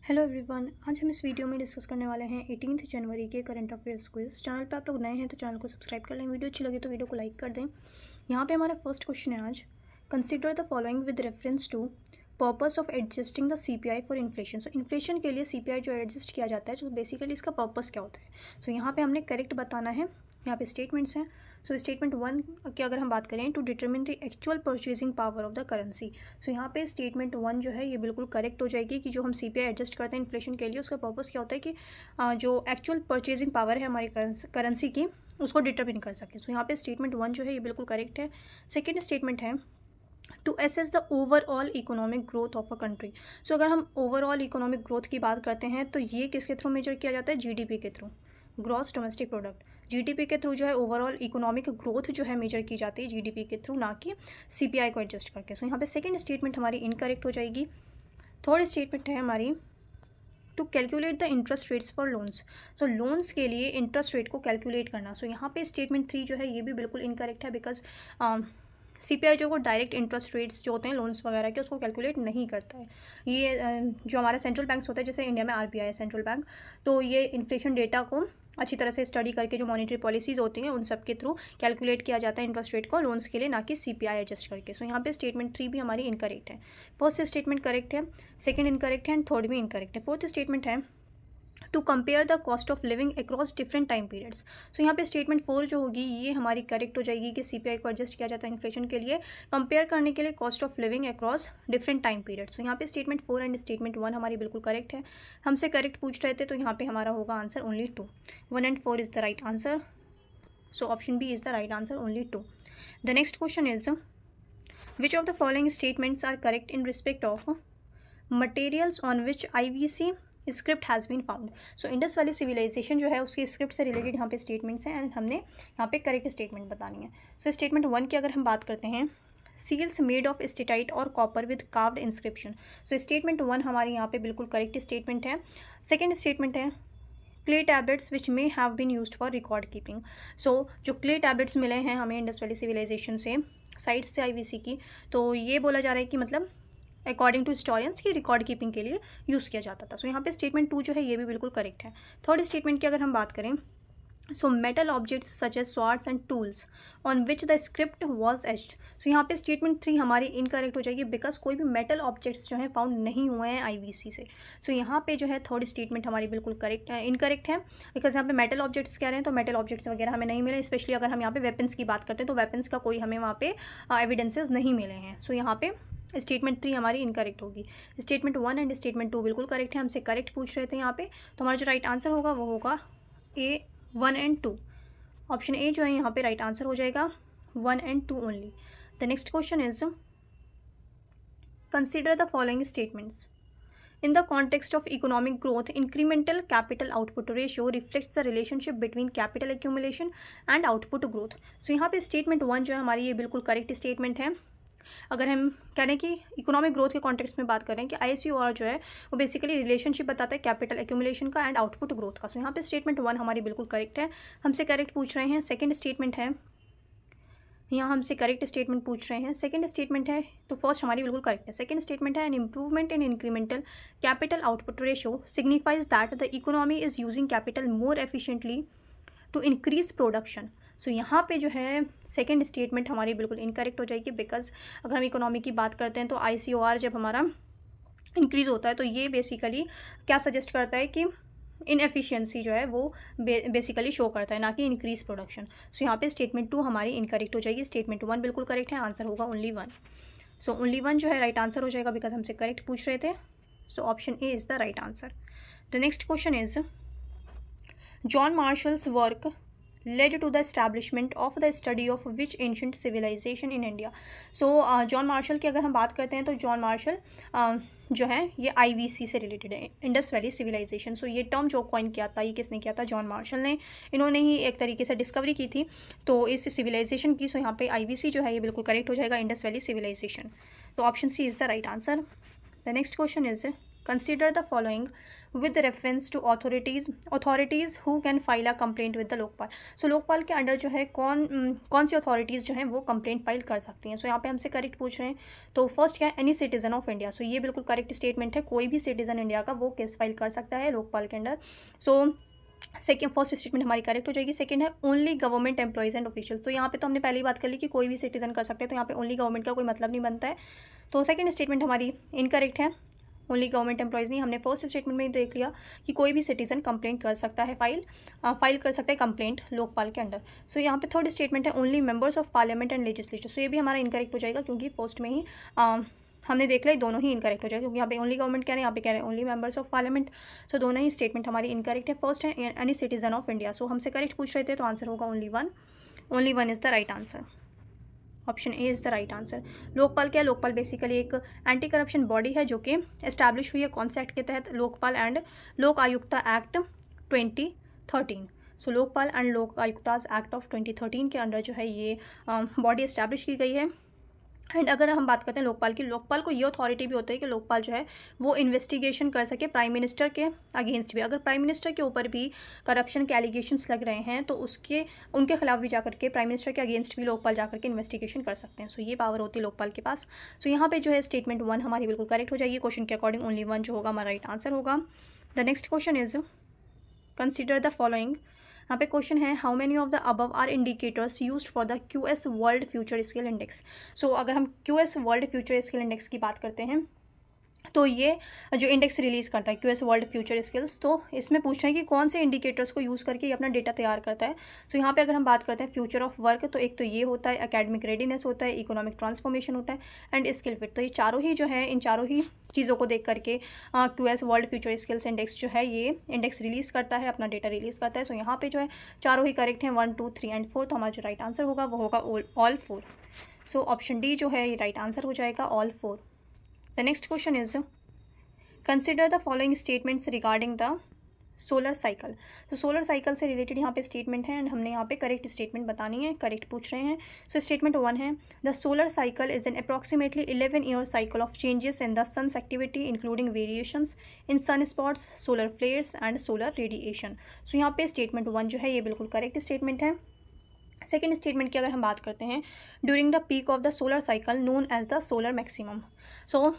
Hello everyone, आज हम इस वीडियो में डिस्कस करने वाले हैं 18 जनवरी के करंट अफेयर्स क्विज। चैनल पे आप लोग नए हैं तो चैनल को सब्सक्राइब कर लें। वीडियो अच्छी लगे तो वीडियो को लाइक कर दें। यहाँ पे हमारा फर्स्ट क्वेश्चन है आज, consider the following with reference to purpose of adjusting the CPI for inflation. So inflation के लिए सीपीआई जो एडजस्ट किया जाता है, तो बेसिकली इसका पर्पस क्या होता है। सो यहाँ पे हमने करेक्ट बताना है। यहाँ पे स्टेटमेंट्स हैं। सो स्टेटमेंट 1 की अगर हम बात करें, to determine the actual purchasing power of the currency. So यहाँ पे स्टेटमेंट 1 जो है ये बिल्कुल करेक्ट हो जाएगी कि जो हम सीपीआई एडजस्ट करते हैं इन्फ्लेशन के लिए, उसका पर्पस क्या होता है कि जो एक्चुअल परचेजिंग पावर है हमारी करेंसी की, उसको डिटरमिन कर सके। सो यहाँ पे स्टेटमेंट 1 जो है ये बिल्कुल करेक्ट है। सेकेंड स्टेटमेंट है to assess the overall economic growth of a country. So अगर हम ओवरऑल इकोनॉमिक ग्रोथ की बात करते हैं तो ये किसके थ्रू मेजर किया जाता है, जीडीपी के through, gross domestic product. GDP के थ्रू जो है ओवरऑल इकोनॉमिक ग्रोथ जो है मेजर की जाती है जीडीपी के थ्रू, ना कि सीपीआई को एडजस्ट करके। सो यहाँ पे सेकेंड स्टेटमेंट हमारी इनकरेक्ट हो जाएगी। थर्ड स्टेटमेंट है हमारी to calculate the interest rates for loans. So loans के लिए इंटरेस्ट रेट को कैलकुलेट करना। सो यहाँ पे स्टेटमेंट 3 जो है ये भी बिल्कुल इनकरेक्ट है, बिकॉज सीपीआई जो वो डायरेक्ट इंटरेस्ट रेट्स जो होते हैं लोन्स वगैरह के, उसको कैलकुलेट नहीं करता है। ये जो हमारे सेंट्रल बैंक्स होते हैं, जैसे इंडिया में आरबीआई है सेंट्रल बैंक, तो ये इन्फ्लेशन डेटा को अच्छी तरह से स्टडी करके जो मॉनेटरी पॉलिसीज़ होती हैं उन सब के थ्रू कैलकुलेट किया जाता है इंटरेस्ट रेट को लोन्स के लिए, ना कि सीपीआई एडजस्ट करके। सो यहाँ पे स्टेटमेंट 3 भी हमारी इनकरेक्ट है। फर्स्ट स्टेटमेंट करेक्ट है, सेकंड इनकरेक्ट है एंड थर्ड भी इनकरेक्ट है। फोर्थ स्टेटमेंट है to compare the cost of living across different time periods. So यहाँ पे स्टेटमेंट 4 जो होगी ये हमारी करेक्ट हो जाएगी कि सीपीआई को एडजस्ट किया जाता है इन्फ्लेशन के लिए, कंपेयर करने के लिए cost of living across different time periods. So यहाँ पे स्टेटमेंट 4 एंड स्टेटमेंट 1 हमारी बिल्कुल करेक्ट है। हमसे करेक्ट पूछ रहे थे तो यहाँ पे हमारा होगा answer only 2। 1 and 4 is the right answer. So option B is the right answer, only 2। The next question is, which of the following statements are correct in respect of materials on which IVC script has been found. So Indus valley civilization जो है उसकी script से related यहाँ पे statements हैं and हमने यहाँ पे करेक्ट स्टेटमेंट बतानी है। सो स्टेटमेंट 1 की अगर हम बात करते हैं, सील्स मेड ऑफ स्टेटाइट और copper with carved inscription. So statement 1 हमारी यहाँ पे बिल्कुल करेक्ट स्टेटमेंट है। सेकेंड स्टेटमेंट है clay tablets which may have been used for record keeping. So जो क्ले टैबलेट्स मिले हैं हमें इंडस वैली सिविलाइजेशन से, साइट्स से IVC की, तो ये बोला जा रहा है कि मतलब अकॉर्डिंग टू हिस्टोरियंस की रिकॉर्ड कीपिंग के लिए यूज़ किया जाता था। सो यहाँ पे स्टेटमेंट 2 जो है ये भी बिल्कुल करेक्ट है। थर्ड स्टेटमेंट की अगर हम बात करें, so metal objects such as swords and tools on which the script was etched. So यहाँ पे स्टेटमेंट 3 हमारी इनकरेक्ट हो जाएगी, बिकॉज कोई भी मेटल ऑब्जेक्ट्स जो है फाउंड नहीं हुए हैं IVC से। सो यहाँ पे जो है थर्ड स्टेटमेंट हमारी बिल्कुल करेक्ट इनकरेक्ट है, बिकॉज यहाँ पे मेटल ऑब्जेक्ट्स कह रहे हैं तो मेटल ऑब्जेक्ट्स वगैरह हमें नहीं मिले। स्पेशली अगर हम यहाँ पे वेपन्स की बात करते हैं तो वेपन्स का कोई हमें वहाँ पे एविडेंसेस नहीं मिले हैं। सो यहाँ पे स्टेटमेंट 3 हमारी इनकरेक्ट होगी। स्टेटमेंट 1 एंड स्टेटमेंट 2 बिल्कुल करेक्ट है। हमसे करेक्ट पूछ रहे थे यहाँ पे, तो हमारा जो राइट आंसर होगा वो होगा A 1 and 2। ऑप्शन ए जो है यहाँ पे राइट आंसर हो जाएगा, 1 and 2 only. The next question is, consider the following statements in the context of economic growth. Incremental capital output ratio reflects the relationship between capital accumulation and output growth. So यहाँ पे statement 1 जो है हमारी ये बिल्कुल correct statement है। अगर हम कह रहे हैं कि इकोनॉमिक ग्रोथ के कॉन्टेक्स्ट में बात करें कि ICOR जो है वो बेसिकली रिलेशनशिप बताता है कैपिटल एक्यूमुलेशन का एंड आउटपुट ग्रोथ का। सो यहाँ पे स्टेटमेंट 1 हमारी बिल्कुल करेक्ट है। हमसे करेक्ट पूछ रहे हैं। सेकेंड स्टेटमेंट है, यहाँ हमसे करेक्ट स्टेटमेंट पूछ रहे हैं। सेकंड स्टेटमेंट है, तो फर्स्ट हमारी बिल्कुल करेक्ट है। सेकंड स्टेटमेंट है, an improvement in incremental capital output ratio signifies that the economy is using capital more efficiently to increase production. So यहाँ पे जो है सेकंड स्टेटमेंट हमारी बिल्कुल इनकरेक्ट हो जाएगी, बिकॉज अगर हम इकोनॉमी की बात करते हैं तो ICOR जब हमारा इंक्रीज़ होता है तो ये बेसिकली क्या सजेस्ट करता है कि इनएफिशिएंसी जो है वो बेसिकली शो करता है, ना कि इंक्रीज प्रोडक्शन। सो यहाँ पे स्टेटमेंट 2 हमारी इनकरेक्ट हो जाएगी। स्टेटमेंट 1 बिल्कुल करेक्ट है, आंसर होगा ओनली 1। सो ओनली 1 जो है राइट आंसर हो जाएगा, बिकॉज हमसे करेक्ट पूछ रहे थे। So option A is the right answer. The next question is, John marshals work led to the establishment of the study of which ancient civilization in India. So John Marshall की अगर हम बात करते हैं तो जॉन मार्शल जो है ये IVC से रिलेटेड है, इंडस वैली सिविलाइजेशन। सो ये टर्म जो कॉइन किया था, ये किसने किया था, जॉन मार्शल ने। इन्होंने ही एक तरीके से डिस्कवरी की थी तो इस सिविलाइजेशन की। सो यहाँ पे IVC जो है ये बिल्कुल करेक्ट हो जाएगा, इंडस वैली सिविलाइजेशन। तो option C is the right answer. The next question is, consider the following with reference to authorities who can file a complaint with the Lokpal. So Lokpal के अंडर जो है कौन सी अथॉरिटीज़ जो हैं वो कंप्लेंट फाइल कर सकती हैं। सो यहाँ पे हमसे करेक्ट पूछ रहे हैं, तो फर्स्ट क्या है, एनी सिटीजन ऑफ इंडिया। सो ये बिल्कुल करेक्ट स्टेटमेंट है, कोई भी सिटीजन इंडिया का वो केस फाइल कर सकता है लोकपाल के under. So second, first statement हमारी करेक्ट हो जाएगी। सेकंड है only government employees and official. तो यहाँ पे तो हमने पहले ही बात कर ली कि कोई भी सिटीजन कर सकते हैं, तो यहाँ पे ओनली गवर्नमेंट का कोई मतलब नहीं बनता है, तो सेकंड स्टेटमेंट हमारी इनकरेक्ट है, ओनली गवर्नमेंट एम्प्लॉइज़ नहीं। हमने फर्स्ट स्टेटमेंट में देख लिया कि कोई भी सिटीजन कंप्लेंट कर सकता है, फाइल कर सकता है कंप्लेंट लोकपाल के अंडर। सो यहाँ पे थर्ड स्टेटमेंट है only members of parliament and legislature. So ये भी हमारा इनकरेक्ट हो जाएगा, क्योंकि फर्स्ट में ही हमने देख लिया दोनों ही इनकरेक्ट हो जाएगा, क्योंकि यहाँ पे ओनली गवर्नमेंट कह रहे हैं, यहाँ पे कह रहे हैं ओनली मेंबर्स ऑफ पार्लियामेंट। सो दोनों ही स्टेटमेंट हमारी इनकरेक्ट है। फर्स्ट है एनी सिटीजन ऑफ इंडिया। सो हमसे करेक्ट पूछ रहे थे, तो आंसर होगा only one is the right answer. Option A is the right answer. Lokpal क्या है, लोकपाल बेसिकली एक एंटी करप्शन बॉडी है जो कि एस्टैब्लिश हुई है कौन से एक्ट के तहत, लोकपाल एंड लोक Ayukta act 2013। So Lokpal and लोक आयुक्ताज एक्ट ऑफ 2013 के अंडर जो है ये बॉडी एस्टैब्लिश की गई है। एंड अगर हम बात करते हैं लोकपाल की, लोकपाल को ये अथॉरिटी भी होती है कि लोकपाल जो है वो इन्वेस्टिगेशन कर सके प्राइम मिनिस्टर के अगेंस्ट भी। अगर प्राइम मिनिस्टर के ऊपर भी करप्शन के एलिगेशंस लग रहे हैं तो उनके खिलाफ भी जाकर के प्राइम मिनिस्टर के अगेंस्ट भी लोकपाल जाकर के इन्वेस्टिगेशन कर सकते हैं। सो ये पावर होती है लोकपाल के पास। सो यहाँ पे जो है स्टेटमेंट 1 हमारी बिल्कुल करेक्ट हो जाएगी। क्वेश्चन के अकॉर्डिंग ओनली 1 जो होगा हमारा राइट आंसर होगा। The next question is consider the following. यहाँ पे क्वेश्चन है how many of the above are indicators used for the QS world future skill index. So अगर हम QS world future skill index की बात करते हैं, तो ये जो इंडेक्स रिलीज़ करता है QS वर्ल्ड फ्यूचर स्किल्स, तो इसमें पूछ रहे हैं कि कौन से इंडिकेटर्स को यूज़ करके ये अपना डेटा तैयार करता है। तो यहाँ पे अगर हम बात करते हैं फ्यूचर ऑफ वर्क, तो एक तो ये होता है, एकेडमिक रेडीनेस होता है, इकोनॉमिक ट्रांसफॉर्मेशन होता है एंड स्किल फिट। तो ये चारों ही जो है, इन चारों ही चीज़ों को देख करके QS world future skills index जो है ये इंडेक्स रिलीज़ करता है, अपना डेटा रिलीज़ करता है। सो यहाँ पे जो है चारों ही करेक्ट हैं, 1, 2, 3 एंड 4। तो हमारा जो राइट आंसर होगा वो होगा ऑल 4। सो ऑप्शन डी जो है ये राइट आंसर हो जाएगा, all 4। The next question is consider the following statements regarding the solar cycle. तो सोलर साइकिल से रिलेटेड यहाँ पे स्टेटमेंट है एंड हमने यहाँ पे करेक्ट स्टेटमेंट बतानी है, करेक्ट पूछ रहे हैं। सो स्टेटमेंट 1 है the solar cycle is an approximately 11-year cycle of changes in the sun's activity including variations in sun spots, solar flares and solar radiation. So यहाँ पे स्टेटमेंट 1 जो है ये बिल्कुल करेक्ट स्टेटमेंट है। सेकेंड स्टेटमेंट की अगर हम बात करते हैं, during the peak of the solar cycle known as the solar maximum. So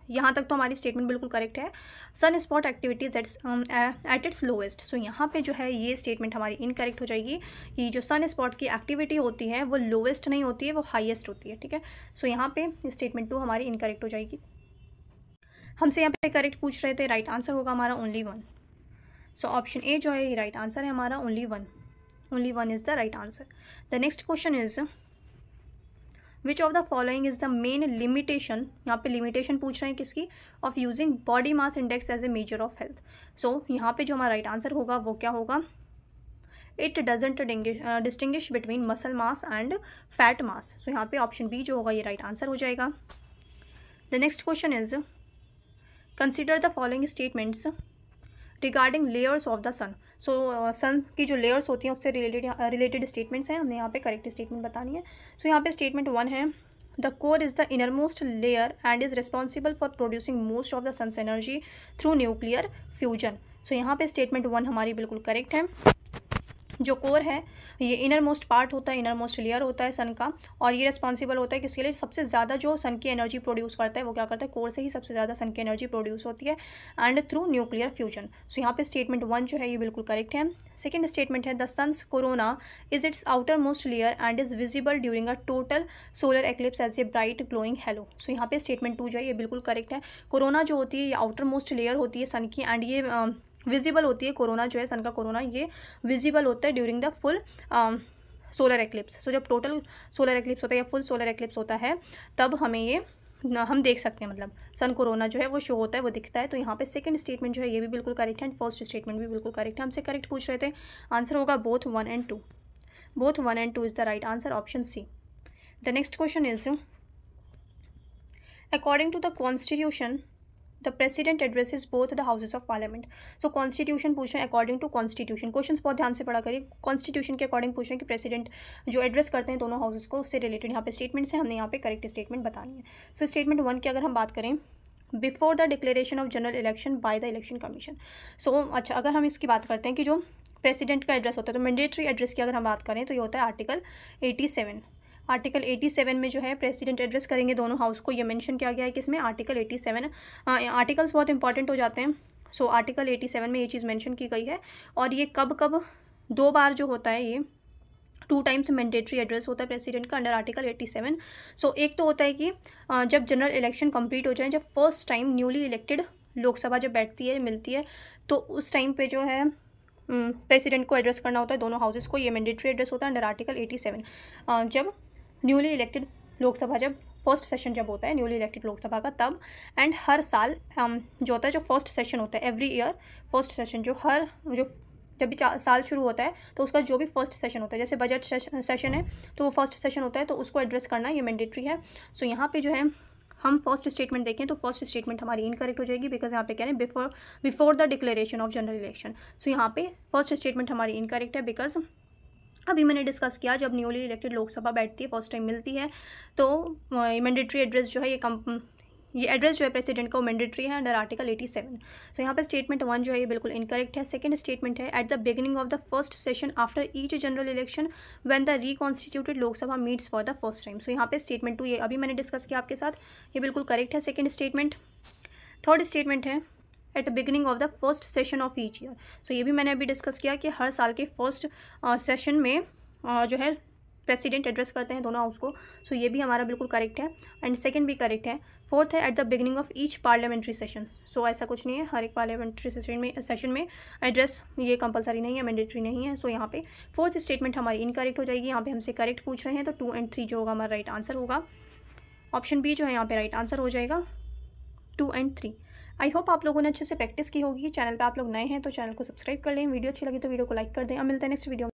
यहाँ तक तो हमारी स्टेटमेंट बिल्कुल करेक्ट है। सन spot activities at its lowest. So यहाँ पे जो है ये स्टेटमेंट हमारी इनकरेक्ट हो जाएगी कि जो सन स्पॉट की एक्टिविटी होती है वो लोएस्ट नहीं होती है, वो हाईएस्ट होती है, ठीक है। सो यहाँ पे स्टेटमेंट 2 हमारी इनकरेक्ट हो जाएगी। हमसे यहाँ पे करेक्ट पूछ रहे थे, राइट आंसर होगा हमारा ओनली 1। सो ऑप्शन ए जो है ये राइट आंसर है हमारा, only 1 is the right answer. The next question is which of the following is the main limitation. यहाँ पे लिमिटेशन पूछ रहे हैं किसकी, of using body mass index as a measure of health. So यहाँ पे जो हमारा राइट आंसर होगा वो क्या होगा, it doesn't distinguish between muscle mass and fat mass. So यहाँ पे ऑप्शन बी जो होगा ये राइट आंसर हो जाएगा। The next question is consider the following statements regarding layers of the sun. So sun की जो लेयर्स होती हैं उससे रिलेटेड स्टेटमेंट्स हैं, हमने यहाँ पे करेक्ट स्टेटमेंट बतानी है। सो यहाँ पे स्टेटमेंट 1 है the core is the innermost layer and is responsible for producing most of the sun's energy through nuclear fusion. So यहाँ पे स्टेटमेंट 1 हमारी बिल्कुल करेक्ट है। जो कोर है ये इनर मोस्ट पार्ट होता है, इनर मोस्ट लेयर होता है सन का, और ये रिस्पॉन्सिबल होता है किसके लिए, सबसे ज़्यादा जो सन की एनर्जी प्रोड्यूस करता है वो क्या करता है, कोर से ही सबसे ज़्यादा सन की एनर्जी प्रोड्यूस होती है and through nuclear fusion. So यहाँ पे स्टेटमेंट 1 जो है ये बिल्कुल करेक्ट है। सेकेंड स्टेटमेंट है the sun's corona is its outer most layer and is visible during a total solar eclipse as a bright glowing halo. So यहाँ पे स्टेटमेंट 2 जो है ये बिल्कुल करेक्ट है। कोरोना जो होती है ये आउटर मोस्ट लेयर होती है सन की एंड ये विजिबल होती है, कोरोना जो है सन का कोरोना ये विजिबल होता है during the full solar eclipse. So जब टोटल सोलर एक्लिप्स होता है या फुल सोलर एक्लिप्स होता है तब हमें ये हम देख सकते हैं, मतलब सन कोरोना जो है वो शो होता है, वो दिखता है। तो यहाँ पे सेकंड स्टेटमेंट जो है ये भी बिल्कुल करेक्ट है एंड फर्स्ट स्टेटमेंट भी बिल्कुल करेक्ट है। हमसे करेक्ट पूछ रहे थे, आंसर होगा both 1 and 2। Both 1 and 2 is the right answer, option C. The next question is according to the constitution the president addresses both the houses of parliament. So constitution पूछ रहे हैं according to constitution. Questions बहुत ध्यान से पढ़ा करिए। Constitution के according पूछ रहे हैं कि प्रेसिडेंट जो एड्रेस करते हैं दोनों हाउसेस को, उससे रिलेटेड यहाँ पे स्टेटमेंट्स हैं, हमने यहाँ पे करेक्ट स्टेटमेंट बतानी है। सो स्टेटमेंट 1 की अगर हम बात करें, before the declaration of general election by the election commission. So अच्छा, अगर हम इसकी बात करते हैं कि जो प्रेसिडेंट का एड्रेस होता है, तो मैंडेटरी एड्रेस की अगर हम बात करें तो ये होता है आर्टिकल 87। आर्टिकल 87 में जो है प्रेसिडेंट एड्रेस करेंगे दोनों हाउस को, ये मेंशन किया गया है कि इसमें आर्टिकल 87। आर्टिकल्स बहुत इंपॉर्टेंट हो जाते हैं। सो आर्टिकल 87 में ये चीज़ मेंशन की गई है। और ये कब कब 2 बार जो होता है, ये 2 टाइम्स मैंडेटरी एड्रेस होता है प्रेसिडेंट का अंडर आर्टिकल 87। सो एक तो होता है कि जब जनरल इलेक्शन कंप्लीट हो जाए, जब first time newly elected Lok Sabha जब बैठती है, मिलती है, तो उस टाइम पे जो है प्रेसिडेंट को एड्रेस करना होता है दोनों हाउसेस को। ये मैंडेटरी एड्रेस होता है अंडर आर्टिकल 87। जब न्यूली इलेक्टेड लोकसभा, जब फर्स्ट सेशन जब होता है न्यूली इलेक्टेड लोकसभा का, तब एंड हर साल जो होता है, जो फर्स्ट सेशन होता है एवरी ईयर, फर्स्ट सेशन जो जब भी साल शुरू होता है तो उसका जो भी फर्स्ट सेशन होता है, जैसे बजट सेशन है तो वो फर्स्ट सेशन होता है, तो उसको एड्रेस करना ये मैंडेटरी है। सो यहाँ पे जो है हम फर्स्ट स्टेटमेंट देखें तो फर्स्ट स्टेटमेंट हमारी इनकरेक्ट हो जाएगी, बिकॉज यहाँ पे कह रहे हैं before the declaration of general election. So यहाँ पे फर्स्ट स्टेटमेंट हमारी इनकरेक्ट है, बिकॉज अभी मैंने डिस्कस किया जब न्यूली इलेक्टेड लोकसभा बैठती है, फर्स्ट टाइम मिलती है, तो मैंडेटरी एड्रेस जो है ये एड्रेस जो है प्रेसिडेंट का वो मैंडेटरी है अंडर आर्टिकल 87। तो यहाँ पे स्टेटमेंट 1 जो है ये बिल्कुल इनकरेक्ट है। सेकंड स्टेटमेंट है at the beginning of the first session after each general election when the reconstituted Lok Sabha meets for the first time. So यहाँ पे स्टेटमेंट 2 ये अभी मैंने डिस्कस किया आपके साथ, ये बिल्कुल करेक्ट है सेकेंड स्टेटमेंट। थर्ड स्टेटमेंट है at the beginning of the first session of each year. तो ये भी मैंने अभी डिस्कस किया कि हर साल के फर्स्ट सेशन में जो है प्रेसिडेंट एड्रेस करते हैं दोनों हाउस को। सो ये भी हमारा बिल्कुल करेक्ट है एंड सेकंड भी करेक्ट है। फोर्थ है at the beginning of each parliamentary session. So ऐसा कुछ नहीं है, हर एक पार्लियामेंट्री सेशन में एड्रेस ये कंपलसरी नहीं है, मैंडेटरी नहीं है। सो यहाँ पे फोर्थ स्टेटमेंट हमारी इनकरेक्ट हो जाएगी। यहाँ पे हमसे करेक्ट पूछ रहे हैं तो 2 और 3 जो होगा हमारा राइट आंसर होगा। ऑप्शन बी जो है यहाँ पे राइट आंसर हो जाएगा 2 और 3। आई होप आप लोगों ने अच्छे से प्रैक्टिस की होगी। चैनल पे आप लोग नए हैं तो चैनल को सब्सक्राइब कर लें, वीडियो अच्छी लगी तो वीडियो को लाइक कर दें। अब मिलते हैं नेक्स्ट वीडियो में।